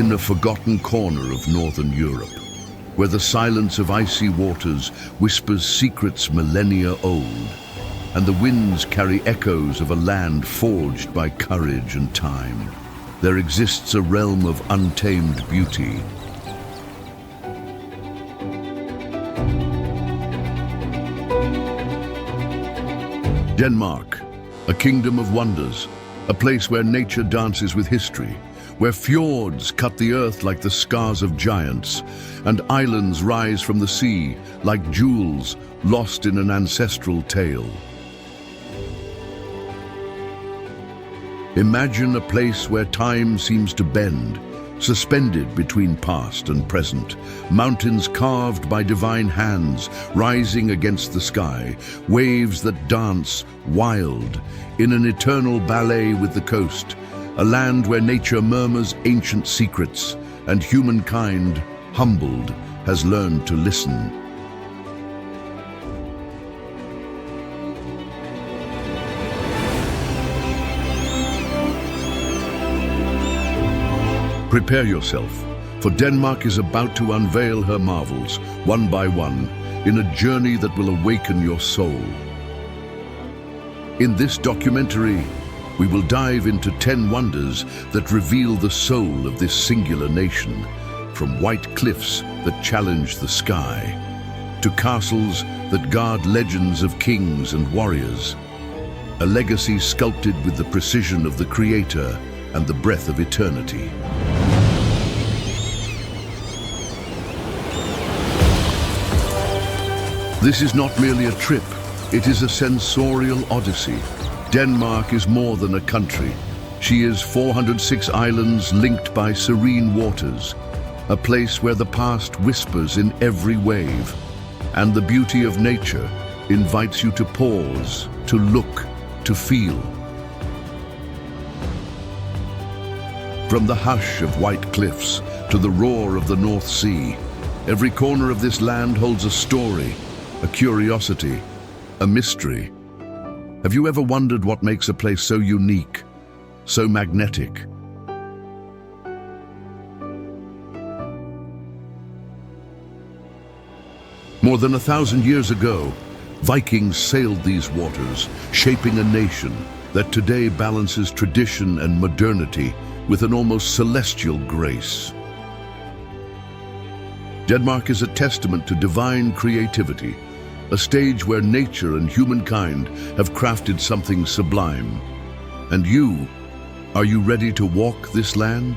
in a forgotten corner of northern Europe, where the silence of icy waters whispers secrets millennia old, and the winds carry echoes of a land forged by courage and time, there exists a realm of untamed beauty. Denmark, a kingdom of wonders, a place where nature dances with history, where fjords cut the earth like the scars of giants, and islands rise from the sea like jewels lost in an ancestral tale. Imagine a place where time seems to bend, suspended between past and present, mountains carved by divine hands rising against the sky, waves that dance wild in an eternal ballet with the coast, a land where nature murmurs ancient secrets and humankind, humbled, has learned to listen. Prepare yourself, for Denmark is about to unveil her marvels, one by one, in a journey that will awaken your soul. In this documentary, we will dive into 10 wonders that reveal the soul of this singular nation, from white cliffs that challenge the sky, to castles that guard legends of kings and warriors, a legacy sculpted with the precision of the Creator and the breath of eternity. This is not merely a trip, it is a sensorial odyssey. Denmark is more than a country. She is 406 islands linked by serene waters, a place where the past whispers in every wave, and the beauty of nature invites you to pause, to look, to feel. From the hush of white cliffs to the roar of the North Sea, every corner of this land holds a story, a curiosity, a mystery. Have you ever wondered what makes a place so unique, so magnetic? More than 1,000 years ago, Vikings sailed these waters, shaping a nation that today balances tradition and modernity with an almost celestial grace. Denmark is a testament to divine creativity, a stage where nature and humankind have crafted something sublime. And you, are you ready to walk this land?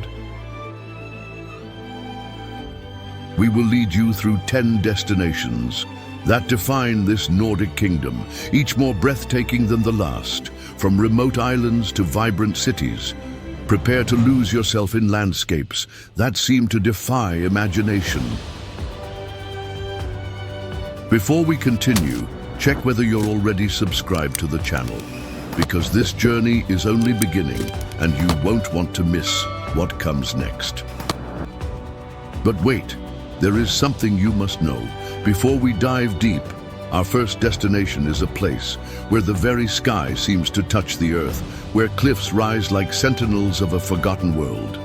We will lead you through 10 destinations that define this Nordic kingdom, each more breathtaking than the last, from remote islands to vibrant cities. Prepare to lose yourself in landscapes that seem to defy imagination. Before we continue, check whether you're already subscribed to the channel, because this journey is only beginning and you won't want to miss what comes next. But wait, there is something you must know. Before we dive deep, our first destination is a place where the very sky seems to touch the earth, where cliffs rise like sentinels of a forgotten world.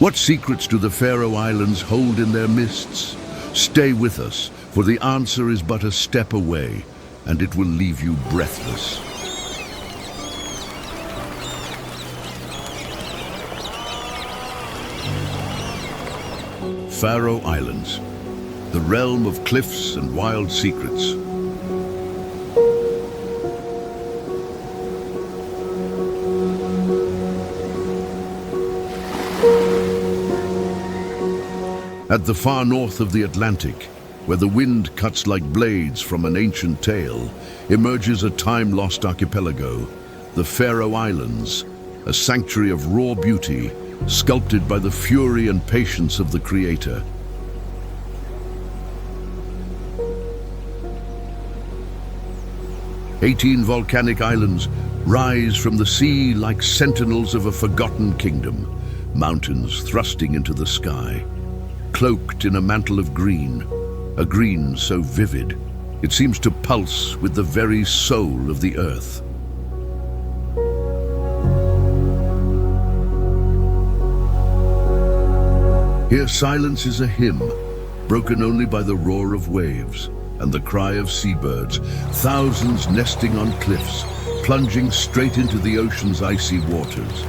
What secrets do the Faroe Islands hold in their mists? Stay with us, for the answer is but a step away, and it will leave you breathless. Faroe Islands, the realm of cliffs and wild secrets. At the far north of the Atlantic, where the wind cuts like blades from an ancient tale, emerges a time-lost archipelago, the Faroe Islands, a sanctuary of raw beauty, sculpted by the fury and patience of the Creator. "18 volcanic islands rise from the sea like sentinels of a forgotten kingdom, mountains thrusting into the sky, cloaked in a mantle of green, a green so vivid, it seems to pulse with the very soul of the earth. Here silence is a hymn, broken only by the roar of waves and the cry of seabirds, thousands nesting on cliffs, plunging straight into the ocean's icy waters.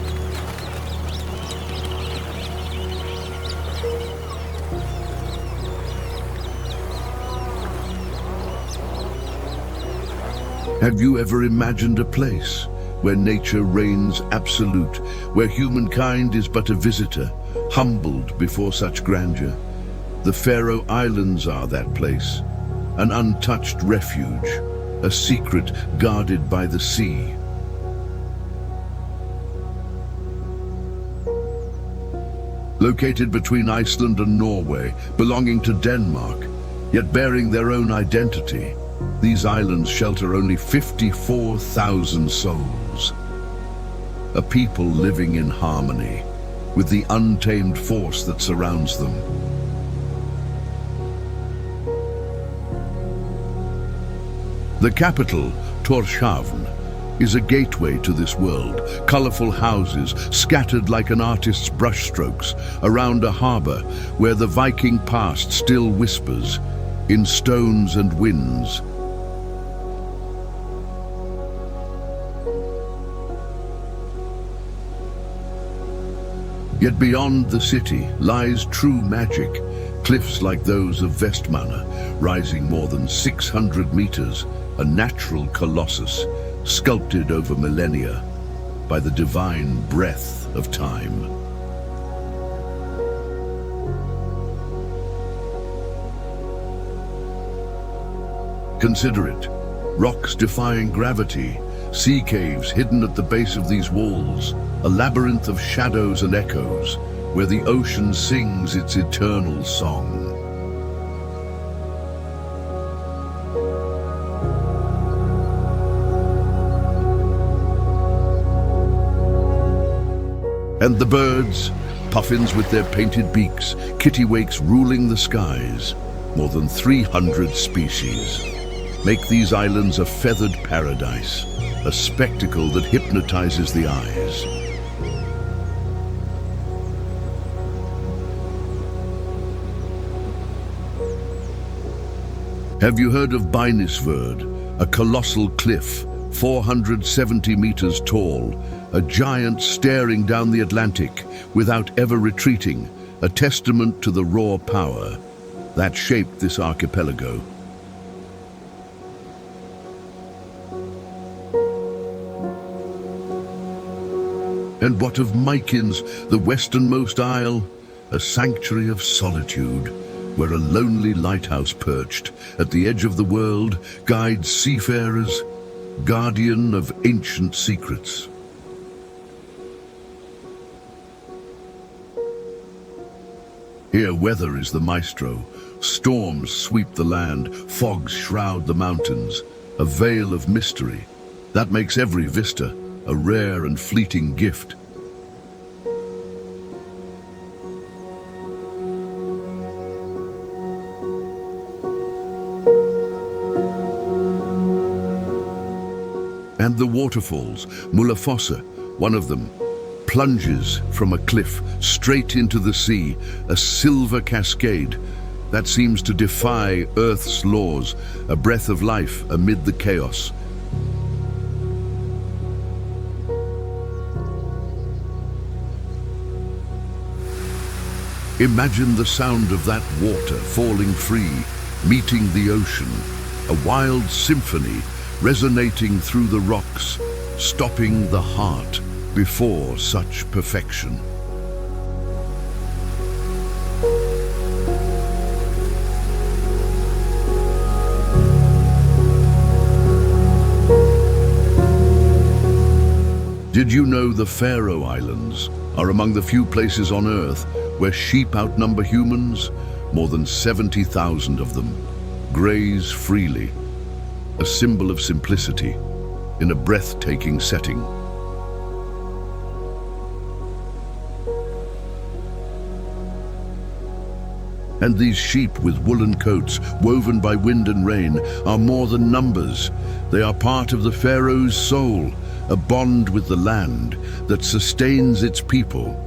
Have you ever imagined a place where nature reigns absolute, where humankind is but a visitor, humbled before such grandeur? The Faroe Islands are that place, an untouched refuge, a secret guarded by the sea. Located between Iceland and Norway, belonging to Denmark, yet bearing their own identity, these islands shelter only 54,000 souls. A people living in harmony with the untamed force that surrounds them. The capital, Tórshavn, is a gateway to this world. Colorful houses scattered like an artist's brushstrokes around a harbor where the Viking past still whispers in stones and winds. Yet beyond the city lies true magic, cliffs like those of Vestmanna, rising more than 600 meters, a natural colossus, sculpted over millennia by the divine breath of time. Consider it, rocks defying gravity, sea caves hidden at the base of these walls, a labyrinth of shadows and echoes, where the ocean sings its eternal song. And the birds, puffins with their painted beaks, kittiwakes ruling the skies, more than 300 species, make these islands a feathered paradise, a spectacle that hypnotizes the eyes. Have you heard of Beinisvörd, a colossal cliff, 470 meters tall, a giant staring down the Atlantic without ever retreating, a testament to the raw power that shaped this archipelago? And what of Mykines, the westernmost isle, a sanctuary of solitude, where a lonely lighthouse perched at the edge of the world guides seafarers, guardian of ancient secrets? Here weather is the maestro. Storms sweep the land, fogs shroud the mountains, a veil of mystery that makes every vista a rare and fleeting gift. And the waterfalls, Mullafossa, one of them, plunges from a cliff straight into the sea, a silver cascade that seems to defy Earth's laws, a breath of life amid the chaos. Imagine the sound of that water falling free, meeting the ocean, a wild symphony resonating through the rocks, stopping the heart before such perfection. Did you know the Faroe Islands are among the few places on Earth where sheep outnumber humans? More than 70,000 of them graze freely, a symbol of simplicity in a breathtaking setting. And these sheep with woolen coats woven by wind and rain are more than numbers. They are part of the Faroes' soul, a bond with the land that sustains its people.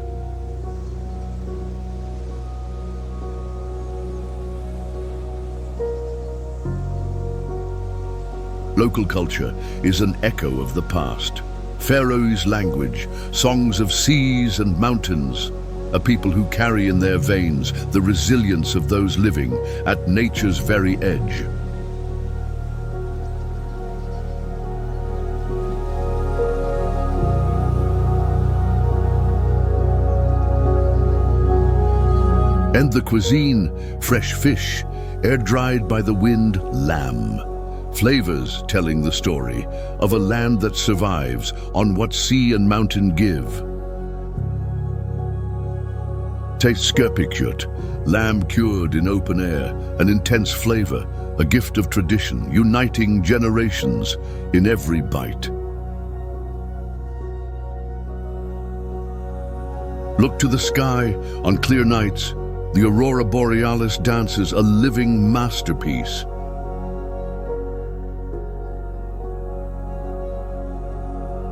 Local culture is an echo of the past. Faroese language, songs of seas and mountains, a people who carry in their veins the resilience of those living at nature's very edge. And the cuisine, fresh fish, air-dried by the wind, lamb. Flavors telling the story of a land that survives on what sea and mountain give. Taste skerpikjut, lamb cured in open air, an intense flavor, a gift of tradition, uniting generations in every bite. Look to the sky on clear nights. The aurora borealis dances, a living masterpiece.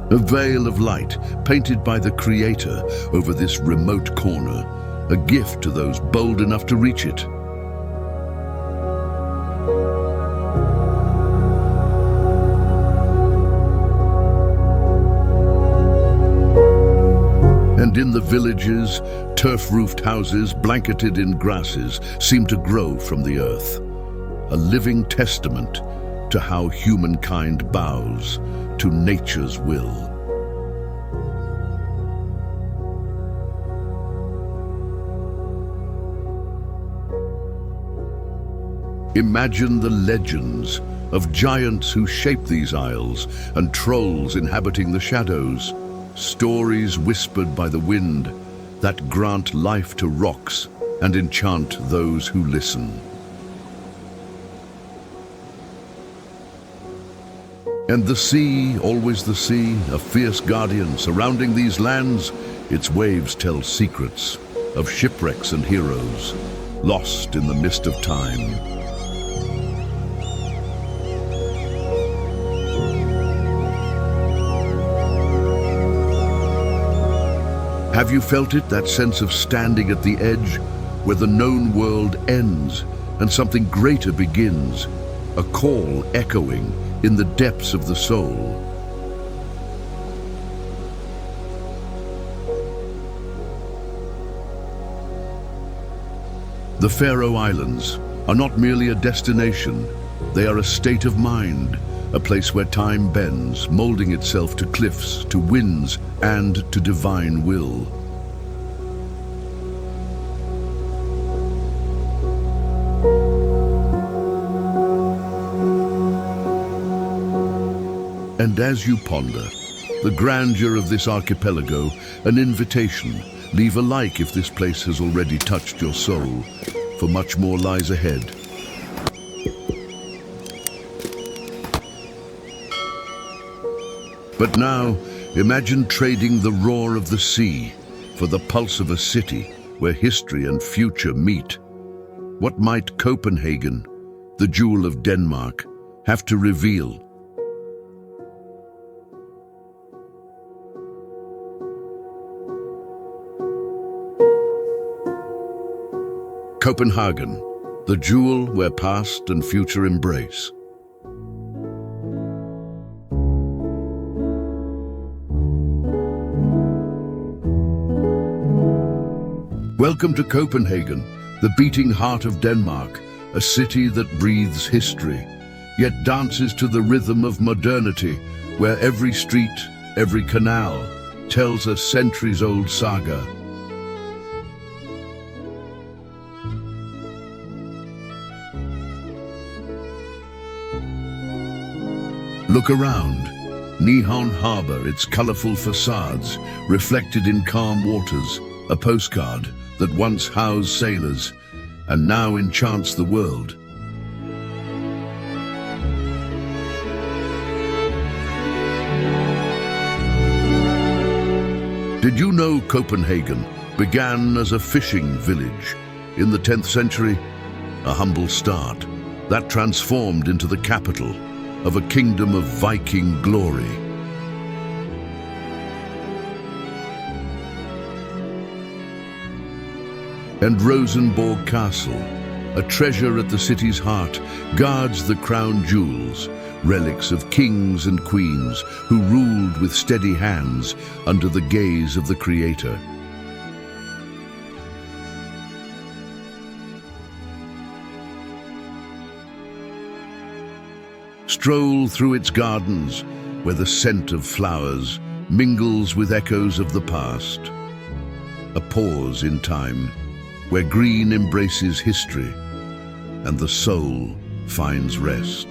A veil of light painted by the Creator over this remote corner, a gift to those bold enough to reach it. And in the villages, turf-roofed houses blanketed in grasses seem to grow from the earth, a living testament to how humankind bows to nature's will. Imagine the legends of giants who shape these isles and trolls inhabiting the shadows, stories whispered by the wind that grant life to rocks and enchant those who listen. And the sea, always the sea, a fierce guardian surrounding these lands, its waves tell secrets of shipwrecks and heroes, lost in the mist of time. Have you felt it, that sense of standing at the edge, where the known world ends and something greater begins, a call echoing in the depths of the soul? The Faroe Islands are not merely a destination, they are a state of mind, a place where time bends, molding itself to cliffs, to winds, and to divine will. And as you ponder the grandeur of this archipelago, an invitation, leave a like if this place has already touched your soul, for much more lies ahead. But now, imagine trading the roar of the sea for the pulse of a city where history and future meet. What might Copenhagen, the jewel of Denmark, have to reveal? Copenhagen, the jewel where past and future embrace. Welcome to Copenhagen, the beating heart of Denmark, a city that breathes history, yet dances to the rhythm of modernity, where every street, every canal, tells a centuries-old saga. Look around. Nihon Harbor, its colorful facades, reflected in calm waters, a postcard that once housed sailors and now enchants the world. Did you know Copenhagen began as a fishing village? In the 10th century, a humble start that transformed into the capital of a kingdom of Viking glory. And Rosenborg Castle, a treasure at the city's heart, guards the crown jewels, relics of kings and queens who ruled with steady hands under the gaze of the Creator. Stroll through its gardens, where the scent of flowers mingles with echoes of the past. A pause in time, where green embraces history and the soul finds rest.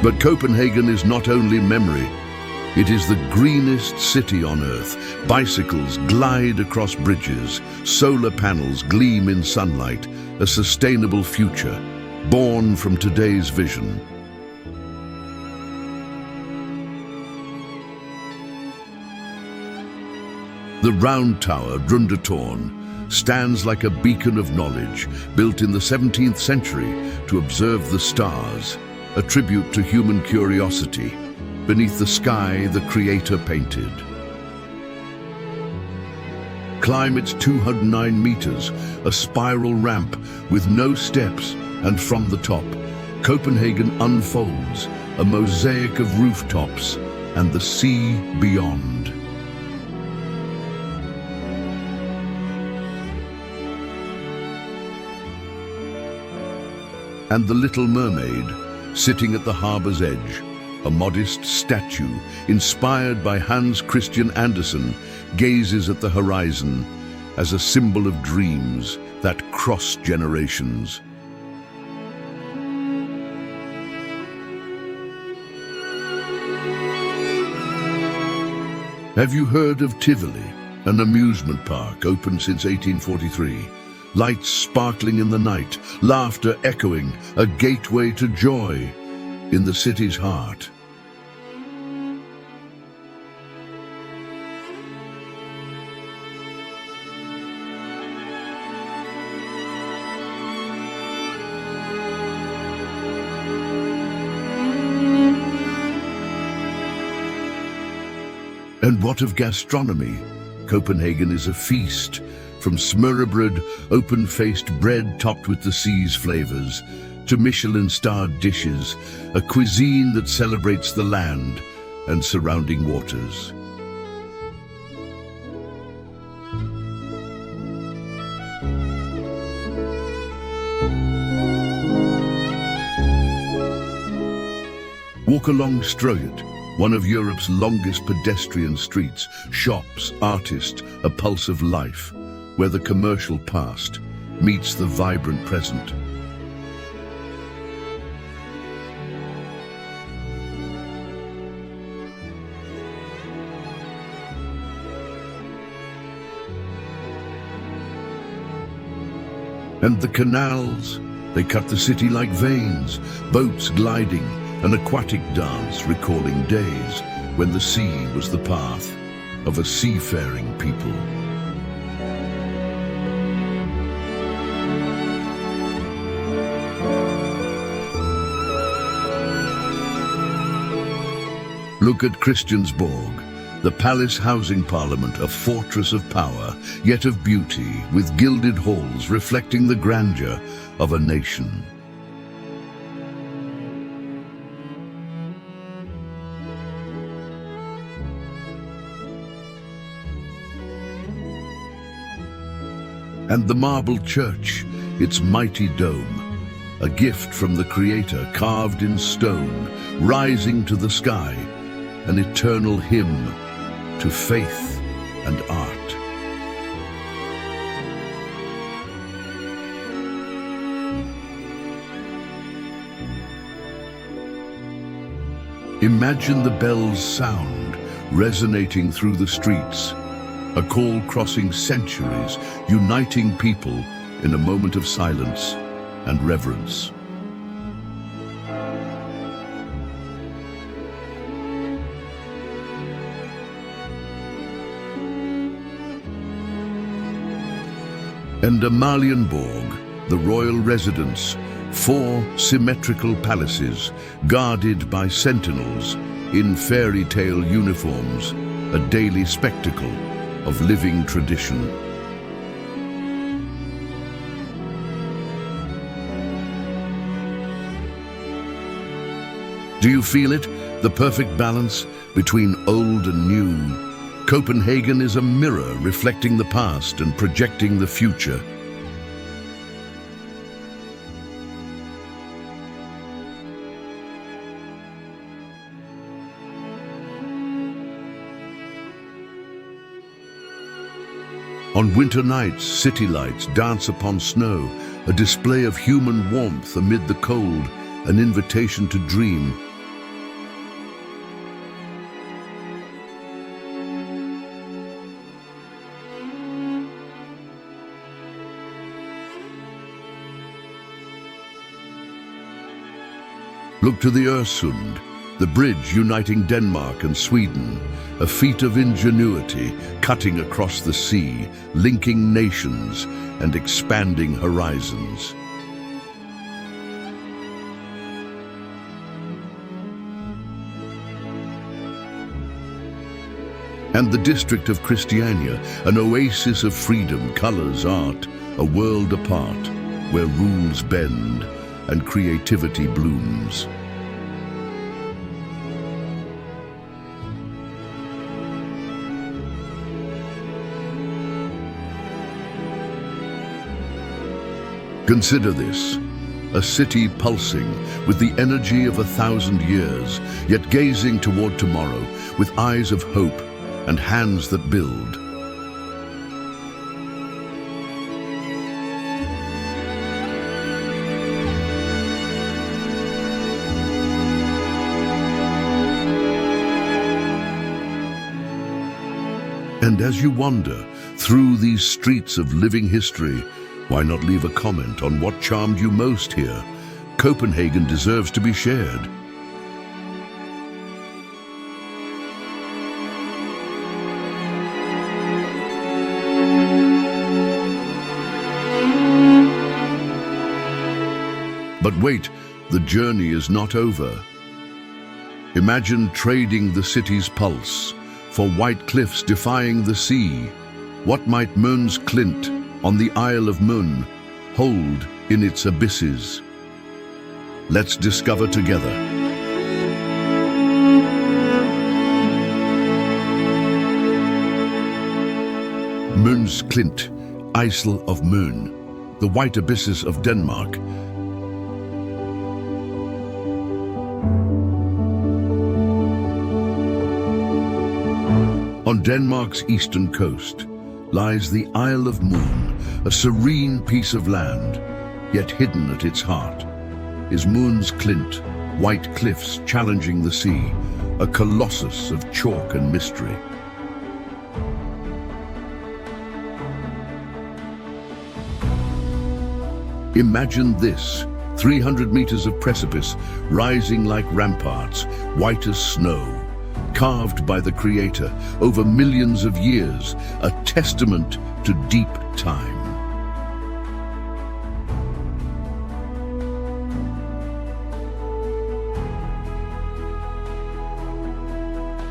But Copenhagen is not only memory, it is the greenest city on earth. Bicycles glide across bridges, solar panels gleam in sunlight, a sustainable future, born from today's vision. The round tower, Grundetårn, stands like a beacon of knowledge, built in the 17th century to observe the stars, a tribute to human curiosity. Beneath the sky, the Creator painted. Climb its 209 meters, a spiral ramp with no steps, and from the top, Copenhagen unfolds, a mosaic of rooftops and the sea beyond. And the Little Mermaid, sitting at the harbor's edge, a modest statue inspired by Hans Christian Andersen, gazes at the horizon as a symbol of dreams that cross generations. Have you heard of Tivoli, an amusement park open since 1843? Lights sparkling in the night, laughter echoing, a gateway to joy in the city's heart. And what of gastronomy? Copenhagen is a feast, from smørrebrød, open-faced bread topped with the sea's flavors, to Michelin-starred dishes, a cuisine that celebrates the land and surrounding waters. Walk along Strøget, one of Europe's longest pedestrian streets, shops, artists, a pulse of life, where the commercial past meets the vibrant present. And the canals, they cut the city like veins, boats gliding, an aquatic dance recalling days when the sea was the path of a seafaring people. Look at Christiansborg, the palace housing parliament, a fortress of power, yet of beauty, with gilded halls reflecting the grandeur of a nation. And the marble church, its mighty dome, a gift from the Creator carved in stone, rising to the sky, an eternal hymn to faith and art. Imagine the bells' sound resonating through the streets, a call crossing centuries, uniting people in a moment of silence and reverence. And Amalienborg, the royal residence, 4 symmetrical palaces guarded by sentinels in fairy tale uniforms, a daily spectacle of living tradition. Do you feel it? The perfect balance between old and new. Copenhagen is a mirror reflecting the past and projecting the future. On winter nights, city lights dance upon snow, a display of human warmth amid the cold, an invitation to dream. Look to the Øresund, the bridge uniting Denmark and Sweden, a feat of ingenuity cutting across the sea, linking nations and expanding horizons. And the district of Christiania, an oasis of freedom, colors, art, a world apart, where rules bend and creativity blooms. Consider this, a city pulsing with the energy of 1,000 years, yet gazing toward tomorrow with eyes of hope and hands that build. And as you wander through these streets of living history, why not leave a comment on what charmed you most here? Copenhagen deserves to be shared. But wait, the journey is not over. Imagine trading the city's pulse for white cliffs defying the sea. What might Møns Klint on the Isle of Møn hold in its abysses? Let's discover together. Møns Klint, Isle of Møn, the white abysses of Denmark. On Denmark's eastern coast lies the Isle of Møn, a serene piece of land, yet hidden at its heart is Møns Klint, white cliffs challenging the sea, a colossus of chalk and mystery. Imagine this, 300 meters of precipice rising like ramparts, white as snow, carved by the Creator over millions of years, a testament to deep time.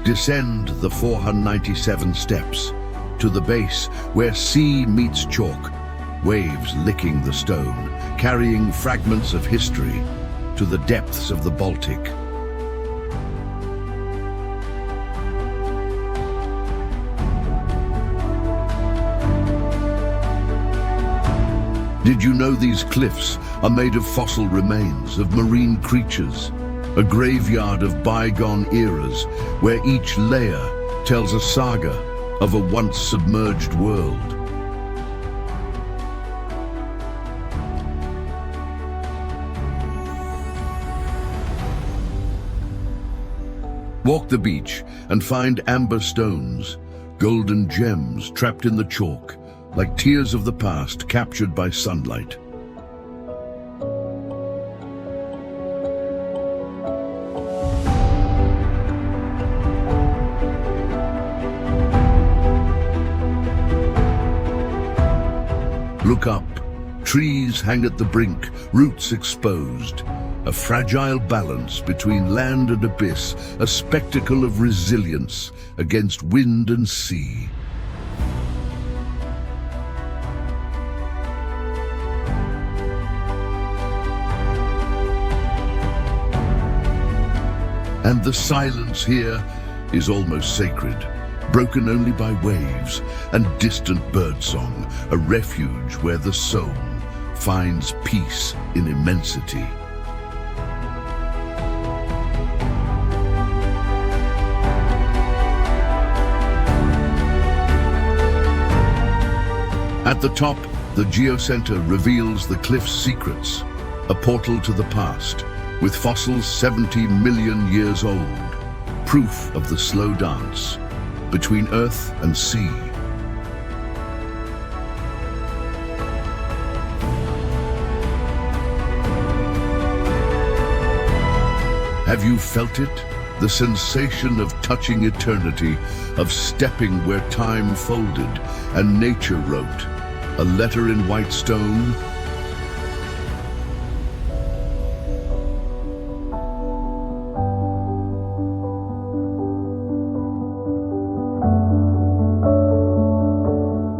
Descend the 497 steps to the base where sea meets chalk, waves licking the stone, carrying fragments of history to the depths of the Baltic. Did you know these cliffs are made of fossil remains of marine creatures? A graveyard of bygone eras where each layer tells a saga of a once submerged world. Walk the beach and find amber stones, golden gems trapped in the chalk, like tears of the past captured by sunlight. Look up. Trees hang at the brink, roots exposed. A fragile balance between land and abyss, a spectacle of resilience against wind and sea. And the silence here is almost sacred, broken only by waves and distant birdsong, a refuge where the soul finds peace in immensity. At the top, the geocenter reveals the cliff's secrets, a portal to the past, with fossils 70 million years old, proof of the slow dance between earth and sea. Have you felt it? The sensation of touching eternity, of stepping where time folded and nature wrote, a letter in white stone.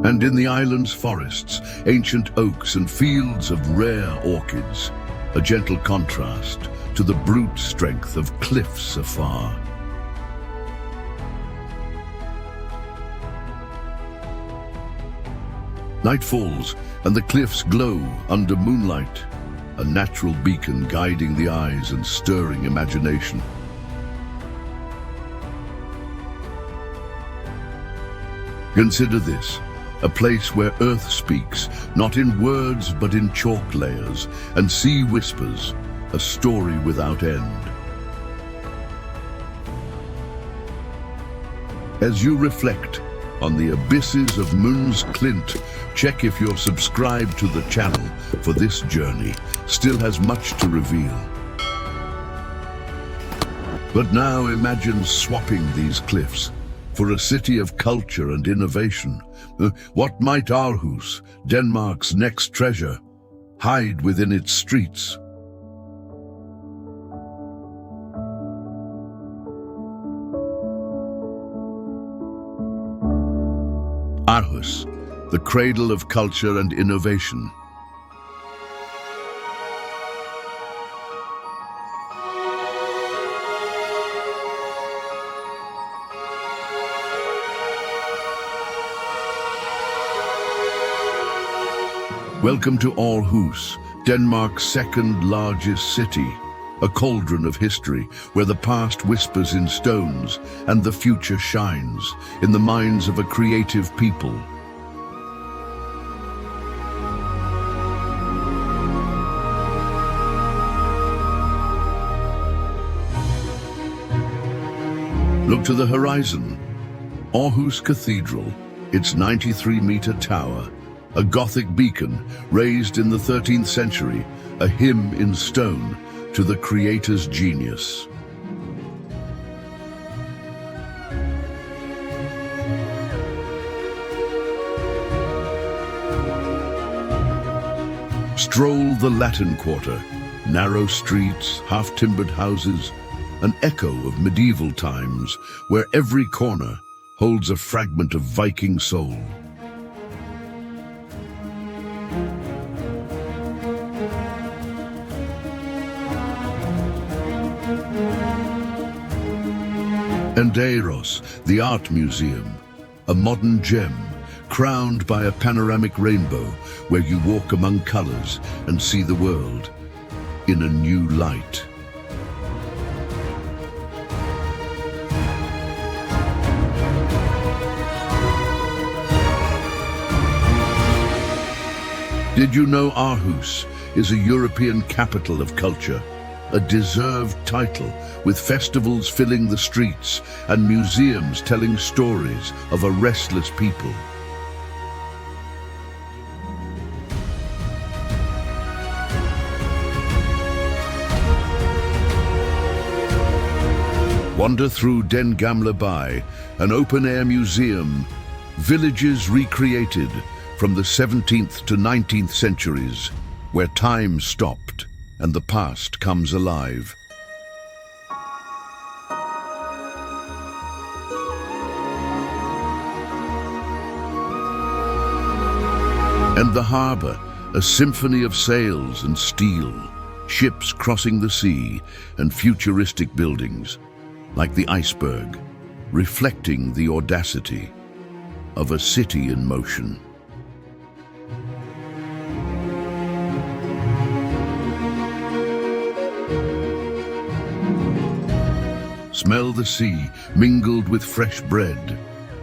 And in the island's forests, ancient oaks and fields of rare orchids, a gentle contrast to the brute strength of cliffs afar. Night falls and the cliffs glow under moonlight, a natural beacon guiding the eyes and stirring imagination. Consider this, a place where earth speaks, not in words but in chalk layers, and sea whispers, a story without end. As you reflect on the abysses of Møns Klint, check if you're subscribed to the channel, for this journey still has much to reveal. But now imagine swapping these cliffs for a city of culture and innovation. What might Aarhus, Denmark's next treasure, hide within its streets? Aarhus, the cradle of culture and innovation. Welcome to Aarhus, Denmark's second largest city, a cauldron of history where the past whispers in stones and the future shines in the minds of a creative people. Look to the horizon. Aarhus Cathedral, its 93-meter tower, a Gothic beacon raised in the 13th century, a hymn in stone to the Creator's genius. Stroll the Latin Quarter, narrow streets, half-timbered houses, an echo of medieval times where every corner holds a fragment of Viking soul. And Eros, the art museum, a modern gem crowned by a panoramic rainbow where you walk among colors and see the world in a new light. Did you know Aarhus is a European capital of culture? A deserved title, with festivals filling the streets and museums telling stories of a restless people. Wander through Den Gamle By, an open-air museum, villages recreated from the 17th to 19th centuries, where time stopped and the past comes alive. And the harbor, a symphony of sails and steel, ships crossing the sea, and futuristic buildings, like the iceberg, reflecting the audacity of a city in motion. Smell the sea mingled with fresh bread.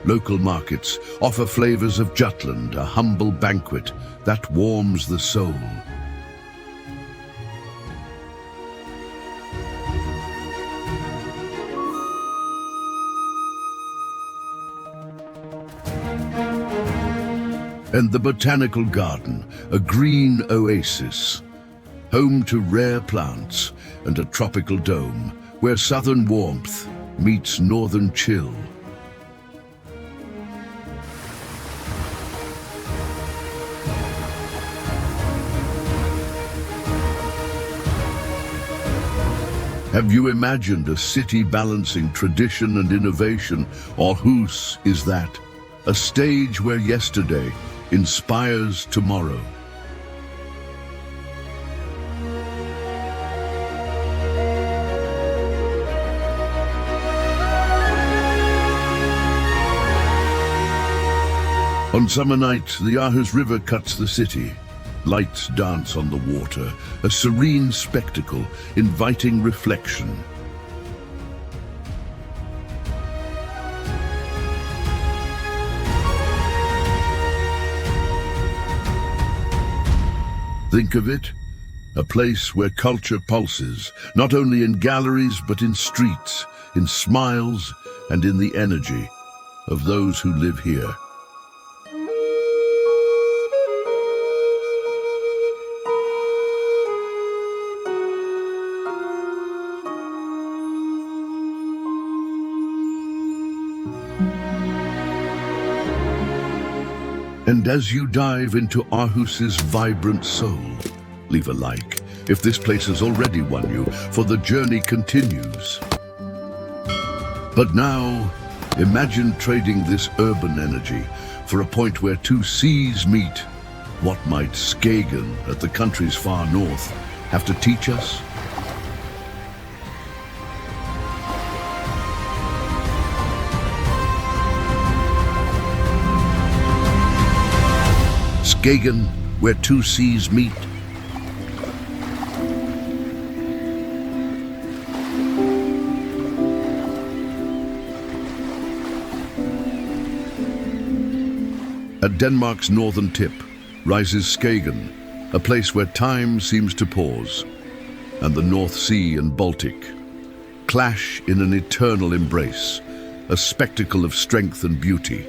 Local markets offer flavors of Jutland, a humble banquet that warms the soul. And the botanical garden, a green oasis, home to rare plants and a tropical dome where southern warmth meets northern chill. Have you imagined a city balancing tradition and innovation? Aarhus is that, a stage where yesterday inspires tomorrow. On summer nights, the Aarhus River cuts the city. Lights dance on the water, a serene spectacle inviting reflection. Think of it, a place where culture pulses, not only in galleries but in streets, in smiles and in the energy of those who live here. And as you dive into Aarhus's vibrant soul, leave a like if this place has already won you, for the journey continues. But now, imagine trading this urban energy for a point where two seas meet. What might Skagen, at the country's far north, have to teach us? Skagen, where two seas meet. At Denmark's northern tip rises Skagen, a place where time seems to pause, and the North Sea and Baltic clash in an eternal embrace, a spectacle of strength and beauty.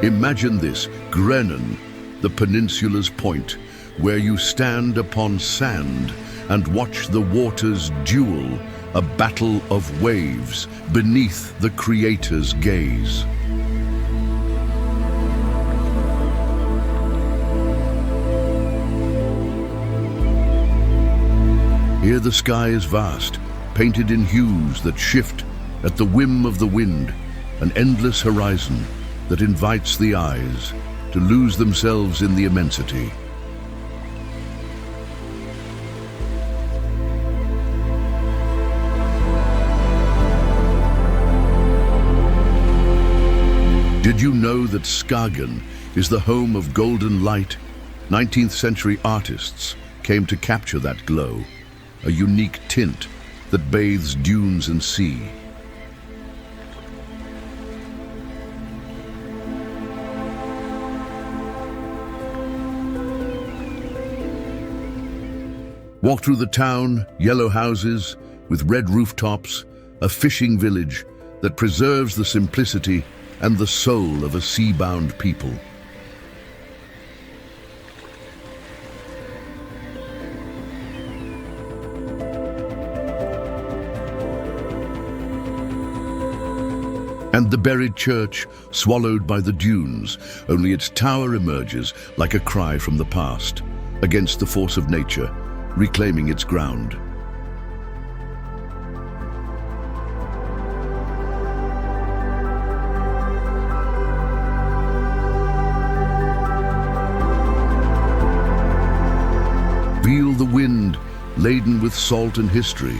Imagine this, Grennan, the peninsula's point, where you stand upon sand and watch the waters duel, a battle of waves beneath the Creator's gaze. Here the sky is vast, painted in hues that shift at the whim of the wind, an endless horizon that invites the eyes to lose themselves in the immensity. Did you know that Skagen is the home of golden light? 19th century artists came to capture that glow, a unique tint that bathes dunes and sea. Walk through the town, yellow houses with red rooftops, a fishing village that preserves the simplicity and the soul of a sea-bound people. And the buried church, swallowed by the dunes, only its tower emerges like a cry from the past, against the force of nature, reclaiming its ground. Feel the wind laden with salt and history,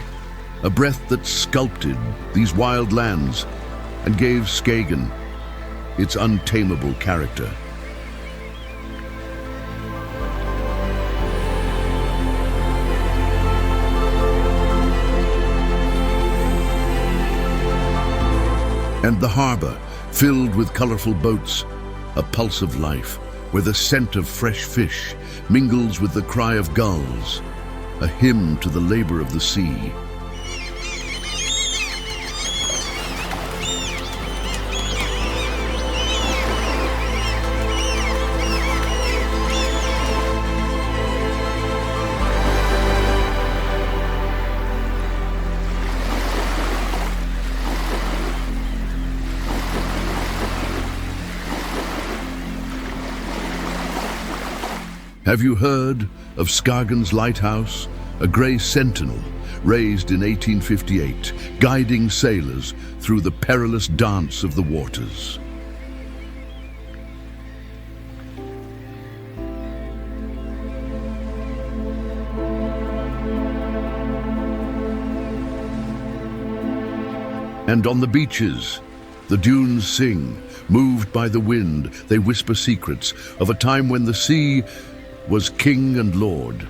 a breath that sculpted these wild lands and gave Skagen its untamable character. And the harbor, filled with colorful boats, a pulse of life, where the scent of fresh fish mingles with the cry of gulls, a hymn to the labor of the sea. Have you heard of Skagen's lighthouse, a grey sentinel raised in 1858, guiding sailors through the perilous dance of the waters? And on the beaches, the dunes sing, moved by the wind. They whisper secrets of a time when the sea was king and lord.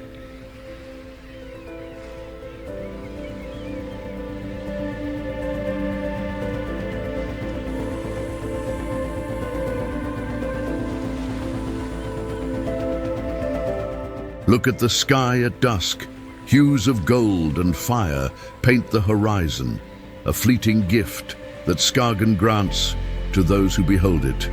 Look at the sky at dusk. Hues of gold and fire paint the horizon, a fleeting gift that Skagen grants to those who behold it.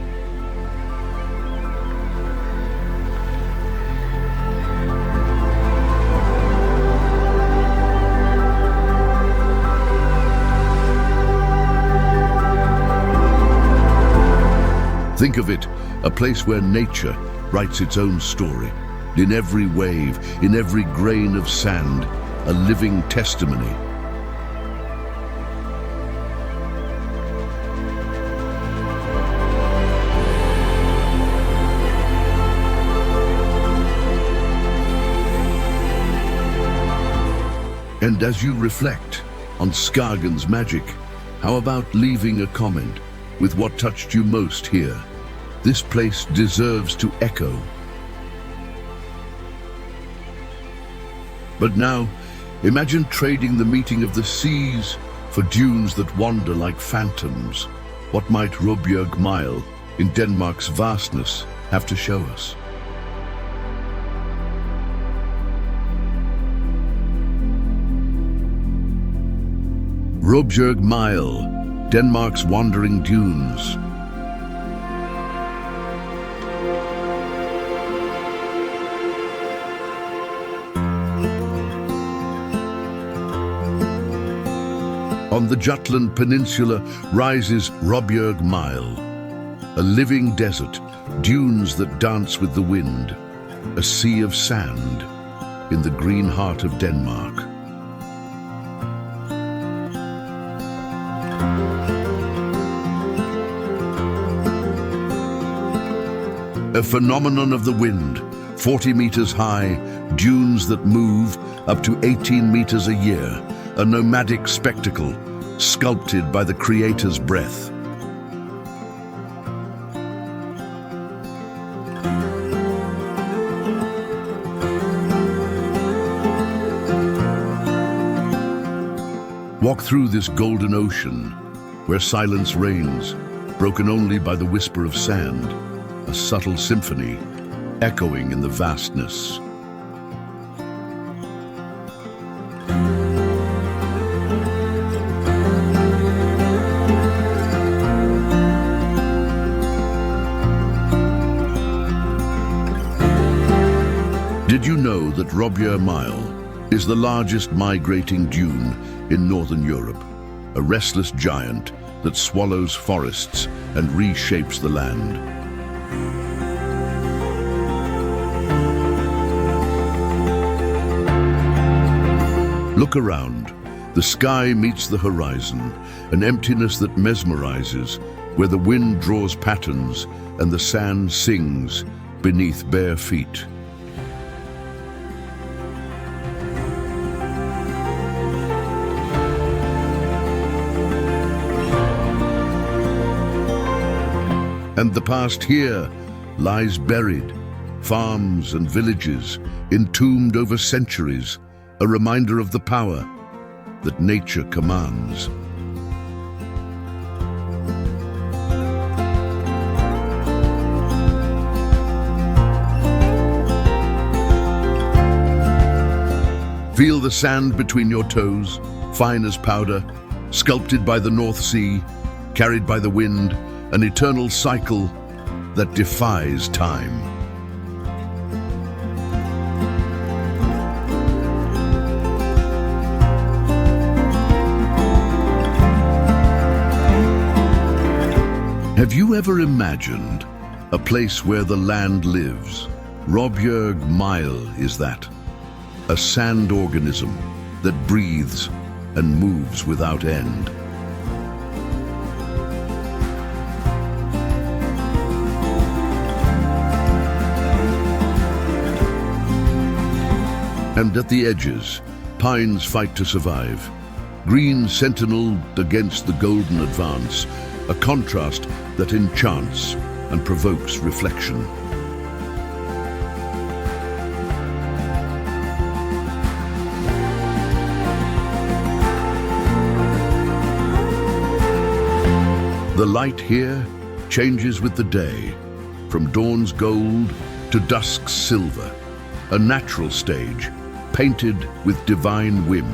Think of it, a place where nature writes its own story. In every wave, in every grain of sand, a living testimony. And as you reflect on Skagen's magic, how about leaving a comment with what touched you most here? This place deserves to echo. But now, imagine trading the meeting of the seas for dunes that wander like phantoms. What might Råbjerg Mile in Denmark's vastness have to show us? Råbjerg Mile, Denmark's wandering dunes. On the Jutland Peninsula rises Råbjerg Mile, a living desert, dunes that dance with the wind, a sea of sand in the green heart of Denmark. A phenomenon of the wind, 40 meters high, dunes that move up to 18 meters a year, a nomadic spectacle sculpted by the Creator's breath. Walk through this golden ocean where silence reigns, broken only by the whisper of sand, a subtle symphony echoing in the vastness. Did you know that Råbjerg Mile is the largest migrating dune in Northern Europe? A restless giant that swallows forests and reshapes the land. Look around. The sky meets the horizon, an emptiness that mesmerizes, where the wind draws patterns and the sand sings beneath bare feet. And the past here lies buried, farms and villages entombed over centuries, a reminder of the power that nature commands. Feel the sand between your toes, fine as powder, sculpted by the North Sea, carried by the wind, an eternal cycle that defies time. Have you ever imagined a place where the land lives? Råbjerg Mile is that. A sand organism that breathes and moves without end. And at the edges, pines fight to survive. Green sentineled against the golden advance, a contrast that enchants and provokes reflection. The light here changes with the day, from dawn's gold to dusk's silver, a natural stage painted with divine whim.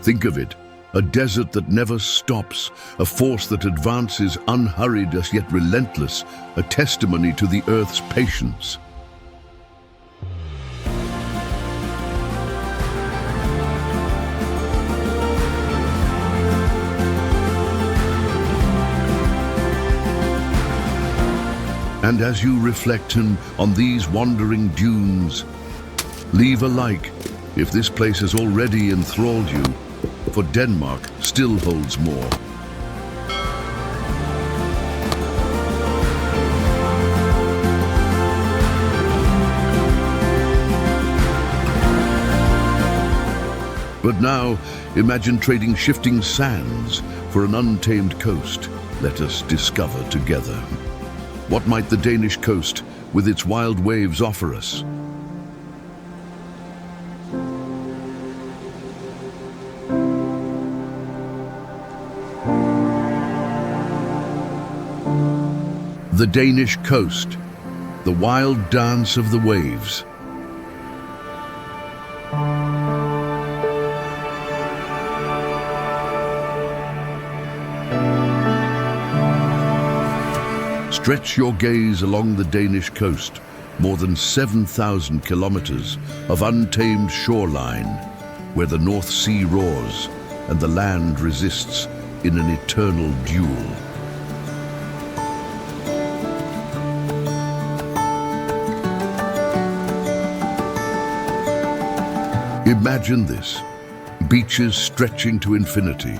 Think of it, a desert that never stops, a force that advances unhurried as yet relentless, a testimony to the Earth's patience. And as you reflect on these wandering dunes, leave a like if this place has already enthralled you, for Denmark still holds more. But now, imagine trading shifting sands for an untamed coast. Let us discover together. What might the Danish coast with its wild waves offer us? The Danish coast, the wild dance of the waves. Stretch your gaze along the Danish coast, more than 7,000 kilometers of untamed shoreline, where the North Sea roars and the land resists in an eternal duel. Imagine this, beaches stretching to infinity,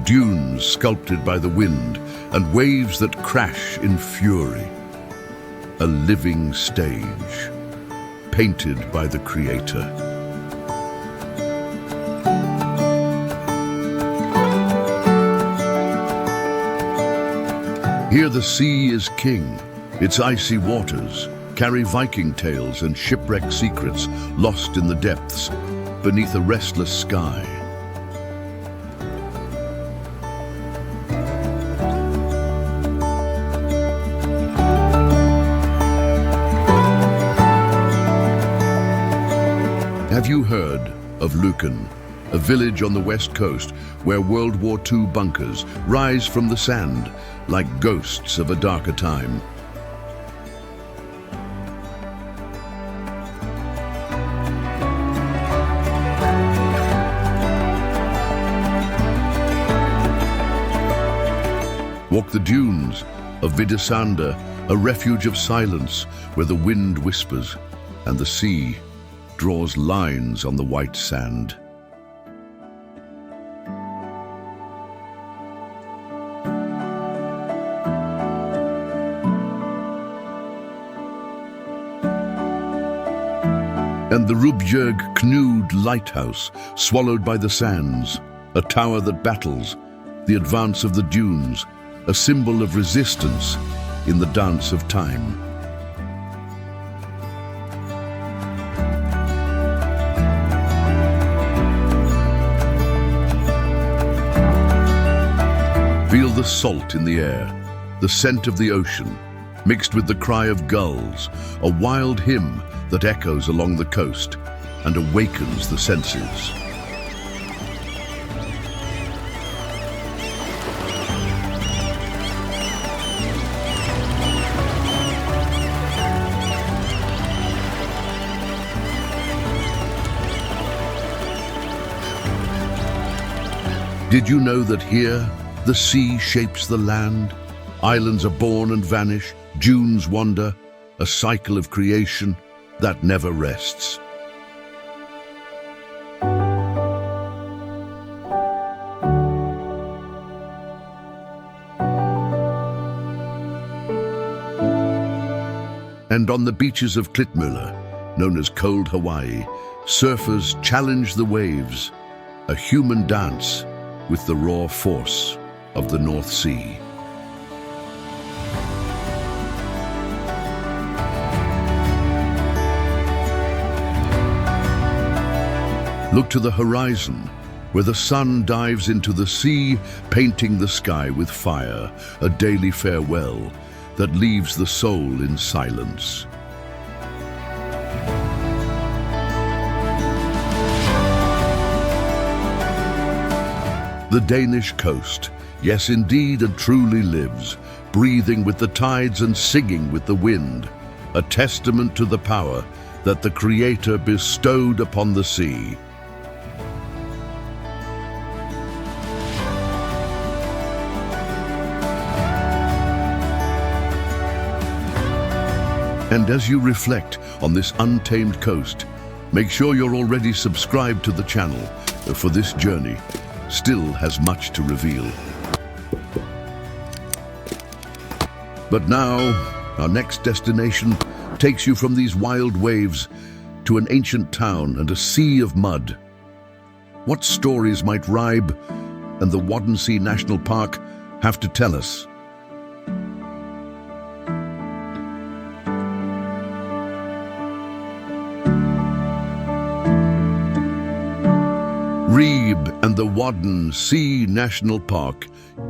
dunes sculpted by the wind, and waves that crash in fury. A living stage, painted by the Creator. Here the sea is king, its icy waters carry Viking tales and shipwreck secrets lost in the depths, beneath a restless sky. Have you heard of Løkken, a village on the west coast where World War II bunkers rise from the sand like ghosts of a darker time? Walk the dunes of Videsanda, a refuge of silence where the wind whispers and the sea draws lines on the white sand. And the Råbjerg Knud lighthouse, swallowed by the sands, a tower that battles, the advance of the dunes, a symbol of resistance in the dance of time. Feel the salt in the air, the scent of the ocean, mixed with the cry of gulls, a wild hymn that echoes along the coast and awakens the senses. Did you know that here, the sea shapes the land? Islands are born and vanish, dunes wander, a cycle of creation that never rests. And on the beaches of Klint, known as Cold Hawaii, surfers challenge the waves, a human dance with the raw force of the North Sea. Look to the horizon, where the sun dives into the sea, painting the sky with fire, a daily farewell that leaves the soul in silence. The Danish coast, yes indeed and truly lives, breathing with the tides and singing with the wind, a testament to the power that the Creator bestowed upon the sea. And as you reflect on this untamed coast, make sure you're already subscribed to the channel, for this journey still has much to reveal. But now, our next destination takes you from these wild waves to an ancient town and a sea of mud. What stories might Ribe and the Wadden National Park have to tell us? Ribe and the Wadden National Park,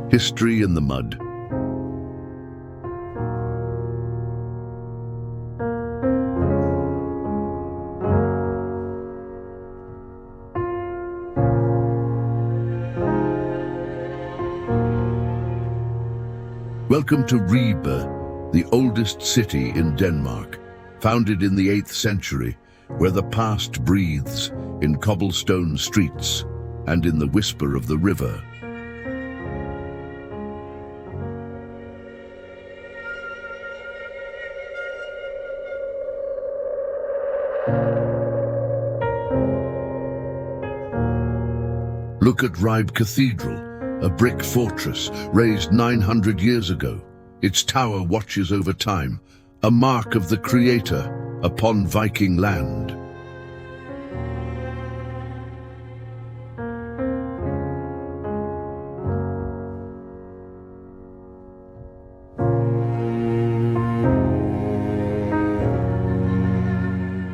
history in the mud. Welcome to Ribe, the oldest city in Denmark, founded in the 8th century, where the past breathes in cobblestone streets and in the whisper of the river. Look at Ribe Cathedral, a brick fortress raised 900 years ago. Its tower watches over time, a mark of the Creator upon Viking land.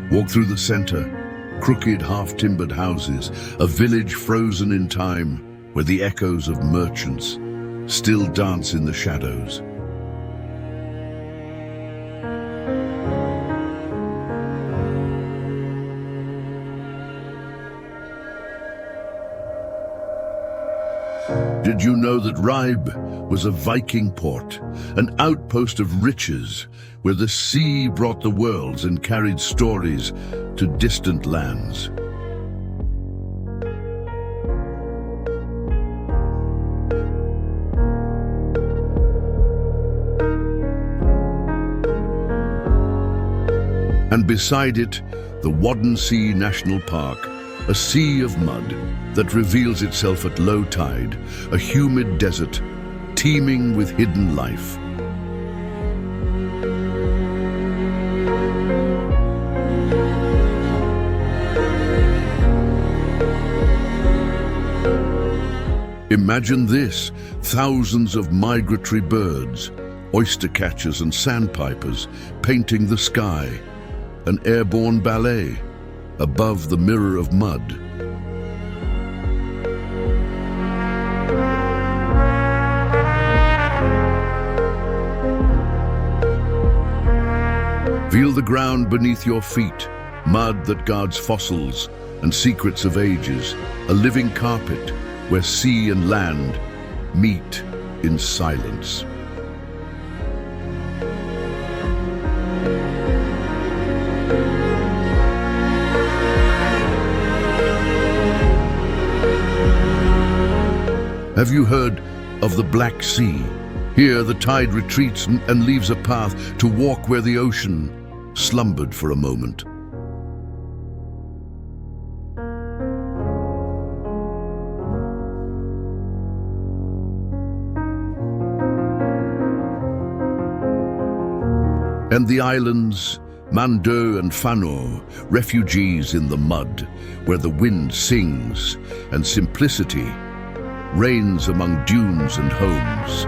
Walk through the center, crooked half-timbered houses, a village frozen in time, where the echoes of merchants still dance in the shadows. Did you know that Ribe was a Viking port, an outpost of riches, where the sea brought the worlds and carried stories to distant lands? And beside it, the Wadden National Park, a sea of mud that reveals itself at low tide, a humid desert teeming with hidden life. Imagine this, thousands of migratory birds, oyster catchers and sandpipers painting the sky, an airborne ballet above the mirror of mud. Feel the ground beneath your feet, mud that guards fossils and secrets of ages, a living carpet where sea and land meet in silence. Have you heard of the Black Sea? Here the tide retreats and leaves a path to walk where the ocean slumbered for a moment. And the islands, Mandö and Faroe, refugees in the mud, where the wind sings and simplicity reigns among dunes and homes.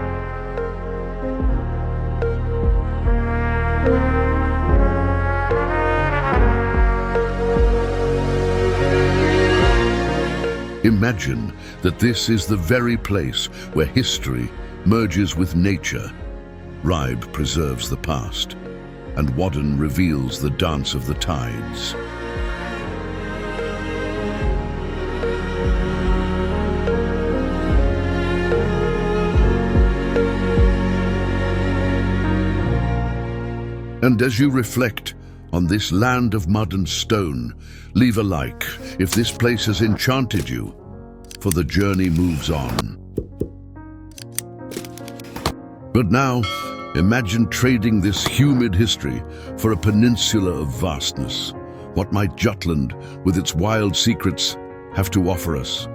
Imagine that this is the very place where history merges with nature. Ribe preserves the past, and Wadden reveals the dance of the tides. And as you reflect on this land of mud and stone, leave a like if this place has enchanted you, for the journey moves on. But now, imagine trading this humid history for a peninsula of vastness. What might Jutland, with its wild secrets, have to offer us?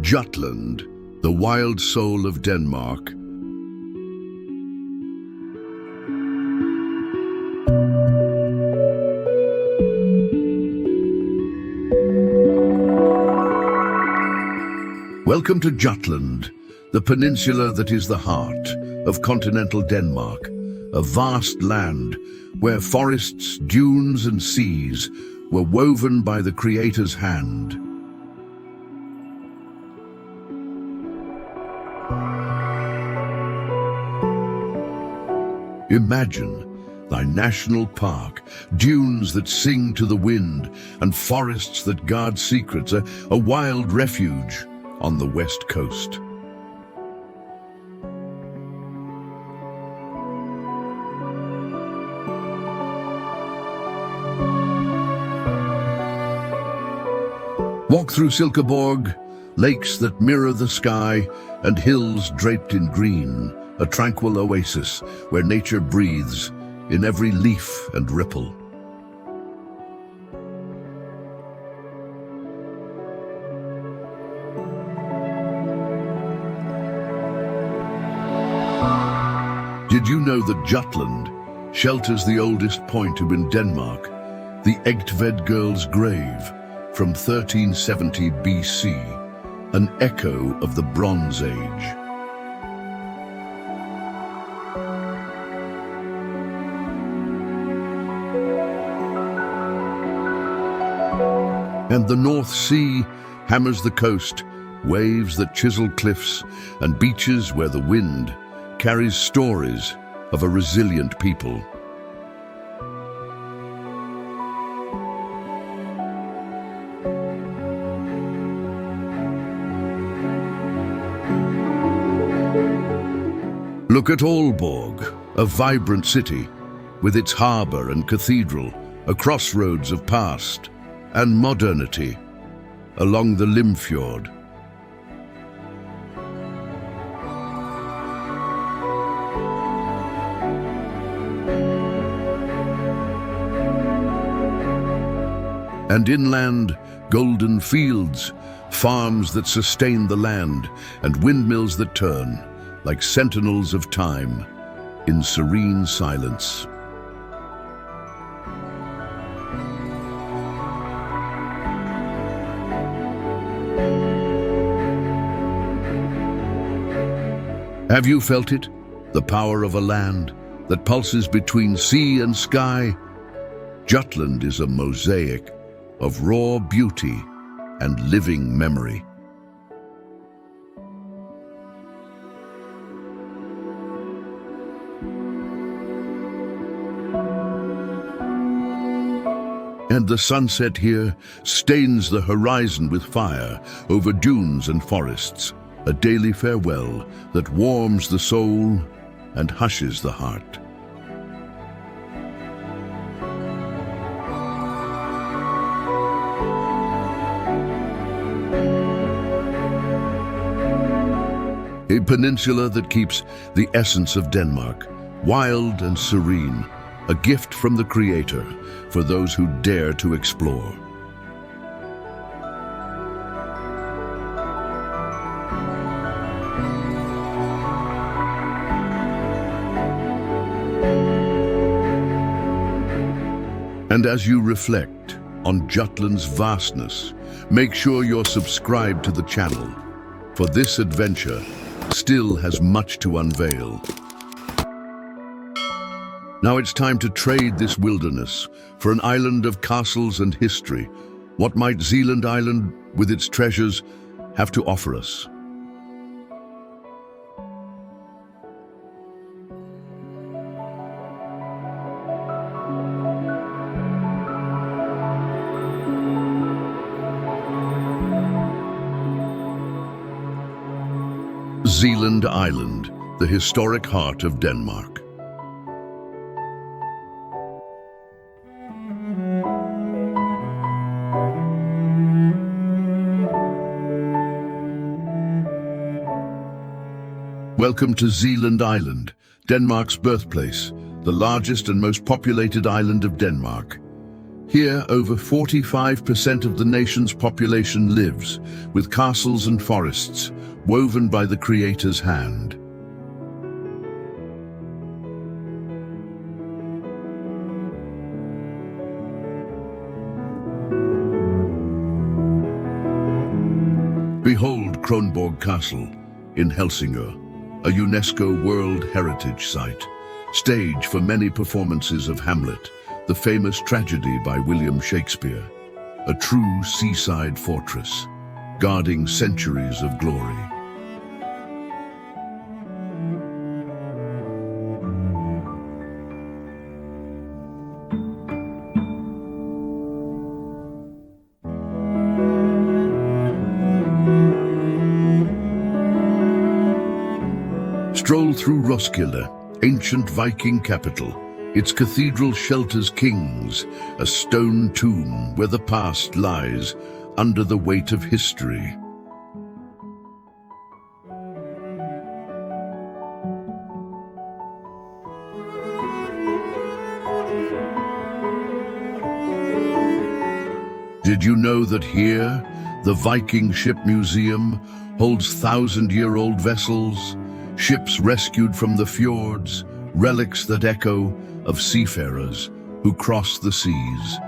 Jutland, the wild soul of Denmark. Welcome to Jutland, the peninsula that is the heart of continental Denmark, a vast land where forests, dunes and seas were woven by the Creator's hand. Imagine thy national park, dunes that sing to the wind, and forests that guard secrets, a wild refuge on the west coast. Walk through Silkeborg, lakes that mirror the sky, and hills draped in green, a tranquil oasis where nature breathes in every leaf and ripple. Did you know that Jutland shelters the oldest point in Denmark, the Egtved girl's grave from 1370 BC, an echo of the Bronze Age? And the North Sea hammers the coast, waves that chisel cliffs, and beaches where the wind carries stories of a resilient people. Look at Aalborg, a vibrant city, with its harbour and cathedral, a crossroads of past and modernity along the Limfjord. And inland, golden fields, farms that sustain the land, and windmills that turn like sentinels of time in serene silence. Have you felt it? The power of a land that pulses between sea and sky? Jutland is a mosaic of raw beauty and living memory. And the sunset here stains the horizon with fire over dunes and forests, a daily farewell that warms the soul and hushes the heart. A peninsula that keeps the essence of Denmark, wild and serene, a gift from the Creator for those who dare to explore. And as you reflect on Jutland's vastness, make sure you're subscribed to the channel, for this adventure still has much to unveil. Now it's time to trade this wilderness for an island of castles and history. What might Zealand Island, with its treasures, have to offer us? Zealand Island, the historic heart of Denmark. Welcome to Zealand Island, Denmark's birthplace, the largest and most populated island of Denmark. Here, over 45% of the nation's population lives, with castles and forests woven by the Creator's hand. Behold Kronborg Castle in Helsingør, a UNESCO World Heritage Site, stage for many performances of Hamlet, the famous tragedy by William Shakespeare, a true seaside fortress, guarding centuries of glory. Stroll through Roskilde, ancient Viking capital. Its cathedral shelters kings, a stone tomb where the past lies under the weight of history. Did you know that here, the Viking Ship Museum holds thousand-year-old vessels, ships rescued from the fjords, relics that echo of seafarers who crossed the seas?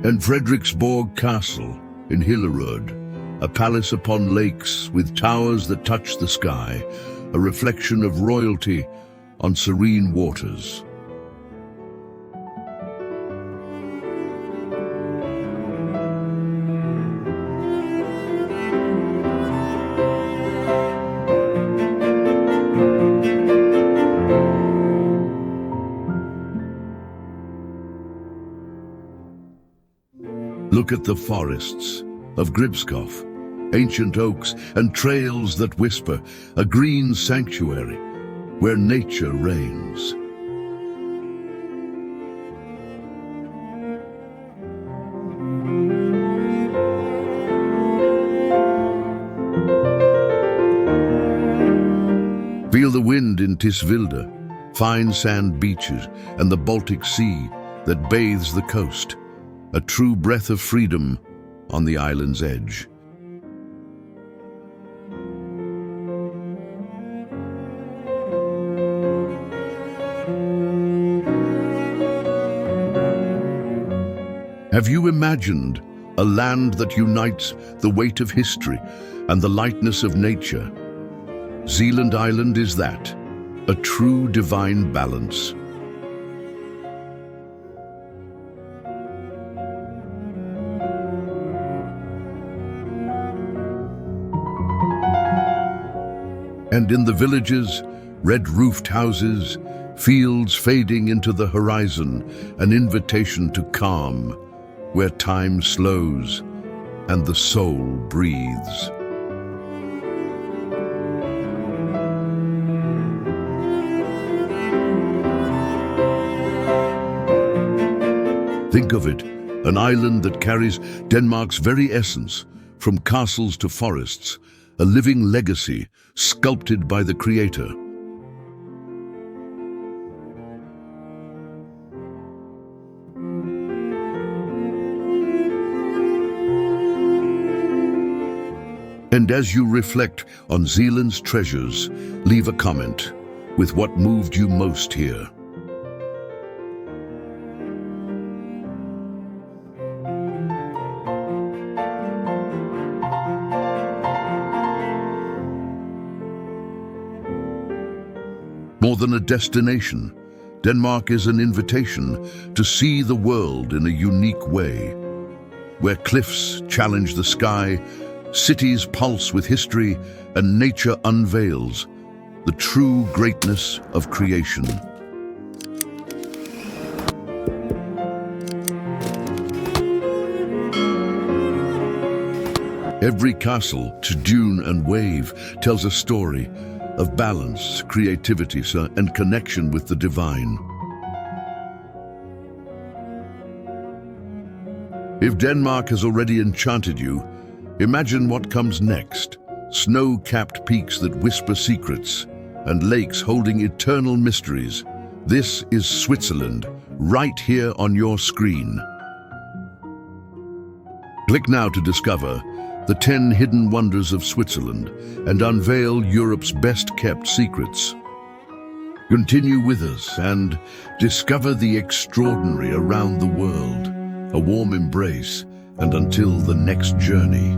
And Frederiksborg Castle in Hillerød, a palace upon lakes with towers that touch the sky, a reflection of royalty on serene waters. Look at the forests of Gribskov, ancient oaks and trails that whisper, a green sanctuary where nature reigns. Feel the wind in Tisvilde, fine sand beaches and the Baltic Sea that bathes the coast, a true breath of freedom on the island's edge. Have you imagined a land that unites the weight of history and the lightness of nature? Zealand Island is that, a true divine balance. And in the villages, red-roofed houses, fields fading into the horizon, an invitation to calm, where time slows and the soul breathes. Think of it, an island that carries Denmark's very essence, from castles to forests, a living legacy sculpted by the Creator. And as you reflect on Zealand's treasures, leave a comment with what moved you most here. More than a destination, Denmark is an invitation to see the world in a unique way, where cliffs challenge the sky, cities pulse with history, and nature unveils the true greatness of creation. Every castle to dune and wave tells a story of balance, creativity, and connection with the divine. If Denmark has already enchanted you, imagine what comes next. Snow-capped peaks that whisper secrets, and lakes holding eternal mysteries. This is Switzerland, right here on your screen. Click now to discover the 10 hidden wonders of Switzerland and unveil Europe's best-kept secrets. Continue with us and discover the extraordinary around the world. A warm embrace, and until the next journey.